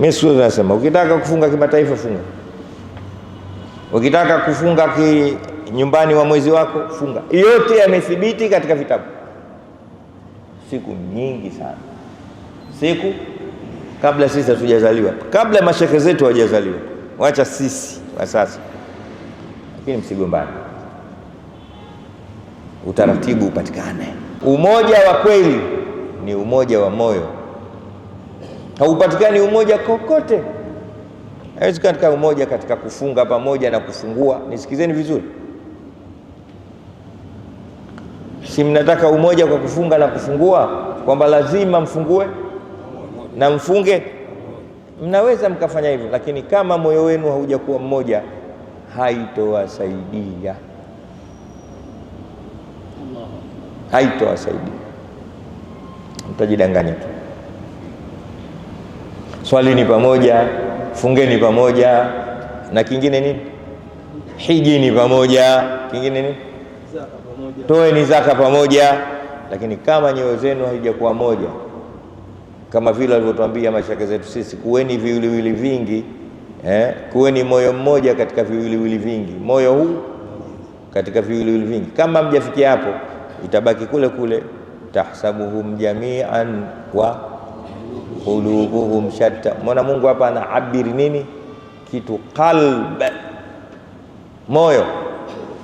Mimi sio nasema ukitaka kufunga kimataifa funga. Ukitaka kufunga nyumbani wa mwezi wako funga. Yote yamethibiti katika vitabu. Siku nyingi sana. Siku kabla sisi hatujazaliwa, kabla mashekhe zetu hawajazaliwa. Wacha sisi wa sasa. Lakini msigombane. Utaratibu upatikane. Umoja wa kweli ni umoja wa moyo. Haupatikani umoja kokote. Haiwezi katika umoja katika kufunga pamoja na kufungua. Nisikizeni vizuri. Si mnataka umoja kwa kufunga na kufungua, kwamba lazima mfungue na mfunge? Mnaweza mkafanya hivyo, lakini kama moyo wenu haujakuwa mmoja, haitowasaidia. Haitowasaidia. Mtajidanganya tu. Swalini pamoja, fungeni pamoja, na kingine nini? Hijini pamoja, kingine nini? Toeni zaka pamoja. Lakini kama nyoyo zenu haijakuwa moja, kama vile walivyotuambia mashaka zetu sisi, kuweni viwiliwili vingi, kuweni moyo mmoja katika viwiliwili vingi, moyo huu katika viwiliwili vingi. Kama mjafikia hapo, itabaki kule kule, tahsabuhum jami'an wa qulubuhum shatta. Mwana Mungu hapa anaabiri nini? Kitu qalb, moyo.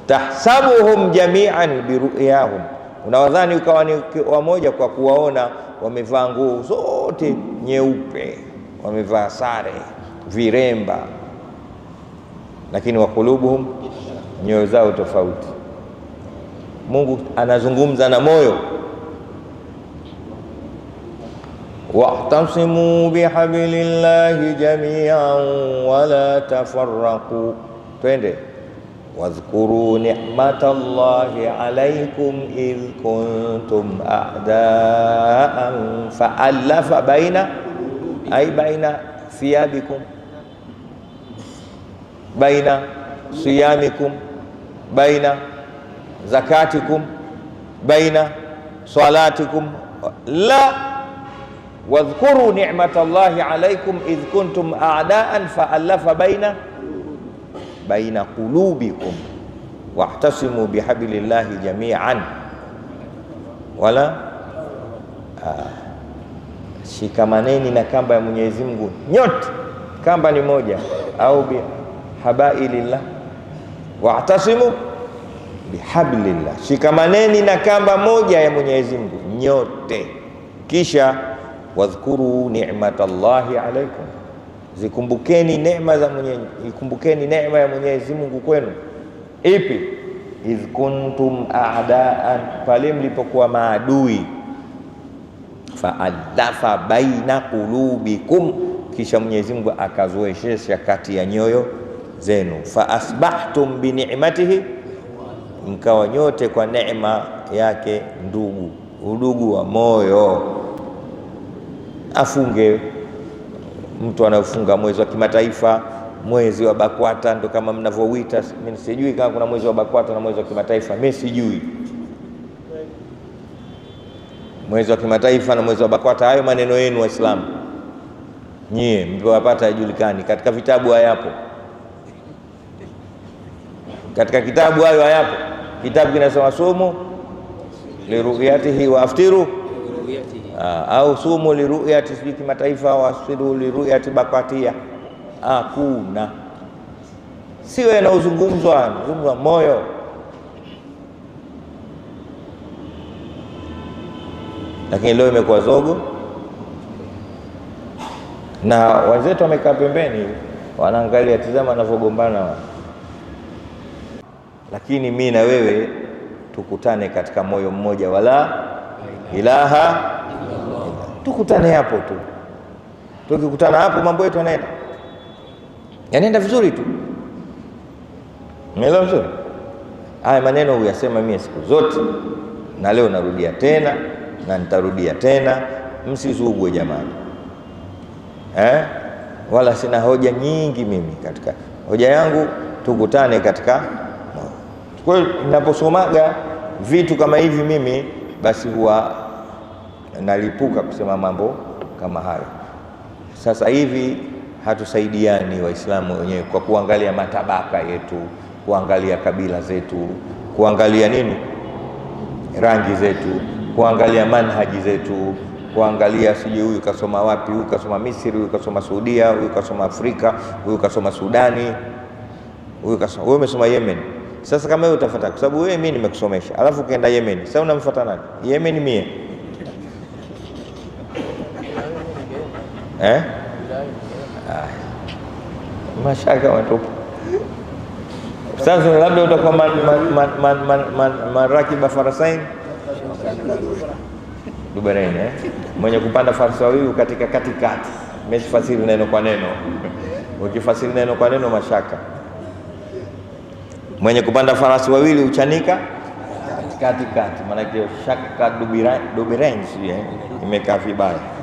Tahsabuhum jami'an biru'yahum, unawadhani ukawa ni wamoja kwa kuwaona wamevaa nguo zote nyeupe, wamevaa sare viremba, lakini wa qulubuhum, nyoyo zao tofauti. Mungu anazungumza na moyo. Wa'tasimu bihablillahi jami'an wa la tafarraqu. Twende. Wadhkuru ni'matallahi alaykum idh kuntum a'daan fa'alafa baina thiyabikum, baina siyamikum, baina zakatikum, baina salatikum. La, wadhkuru ni'matallahi alaykum idh kuntum a'daan fa'alafa baina qulubikum wahtasimu bihablillahi jami'an wala shikamaneni na kamba ya Mwenyezi Mungu nyote. Kamba ni moja, au bihabailillah, wahtasimu bihablillah, shikamaneni na kamba moja ya Mwenyezi Mungu nyote. Kisha wadhkuru ni'matallahi alaykum, zikumbukeni neema za Mwenyezi, ikumbukeni neema ya Mwenyezi Mungu kwenu. Ipi? Idh kuntum a'daan, pale mlipokuwa maadui. Fa'alafa baina qulubikum, kisha Mwenyezi Mungu akazoeshesha kati ya nyoyo zenu. Fa asbahtum bi ni'matihi, mkawa nyote kwa neema yake ndugu, udugu wa moyo. Afunge mtu anaofunga mwezi wa kimataifa, mwezi wa BAKWATA, ndo kama mnavyouita. Mimi sijui kama kuna mwezi wa BAKWATA na mwezi wa kimataifa, mimi sijui. Mwezi wa kimataifa na mwezi wa BAKWATA, hayo maneno yenu Waislamu nyie mliowapata hajulikani, katika vitabu hayapo. Katika kitabu hayo hayapo. Kitabu kinasema sumu liruyatihi wa aftiru, au sumu liruyati sijui kimataifa wa aftiru liruyati BAKWATIA. Hakuna. Sio yanayozungumzwa, zungumza moyo. Lakini leo imekuwa zogo, na wenzetu wamekaa pembeni wanaangalia, tazama wanavyogombana. Lakini mimi na wewe tukutane katika moyo mmoja, wala ilaha, tukutane hapo tu. Tukikutana hapo mambo yetu yanaenda vizuri tu. Umeelewa vizuri? Haya maneno huyasema mimi siku zote, na leo narudia tena na nitarudia tena. Msizugwe jamani, wala sina hoja nyingi mimi. Katika hoja yangu tukutane katika. Kwa hiyo ninaposomaga vitu kama hivi mimi basi huwa nalipuka kusema mambo kama hayo. Sasa hivi hatusaidiani Waislamu wenyewe kwa kuangalia matabaka yetu, kuangalia kabila zetu, kuangalia nini, rangi zetu, kuangalia manhaji zetu, kuangalia sijui huyu kasoma wapi, huyu kasoma Misri, huyu kasoma Saudia, huyu kasoma Afrika, huyu kasoma Sudani, huyu kasoma, wewe umesoma Yemen. Sasa kama wewe utafuata, kwa sababu wewe mimi nimekusomesha, alafu ukaenda Yemen, sasa unamfuata nani? Yemen mie mashaka watupu. Sasa labda utakuwa marakiba farasain Dubarain, mwenye kupanda farasi wawili katika katikati. Mesifasiri neno kwa neno, ukifasiri neno kwa neno mashaka. Mwenye kupanda farasi wawili uchanika katikati, maana shaka Dubarain imekaa vibaya.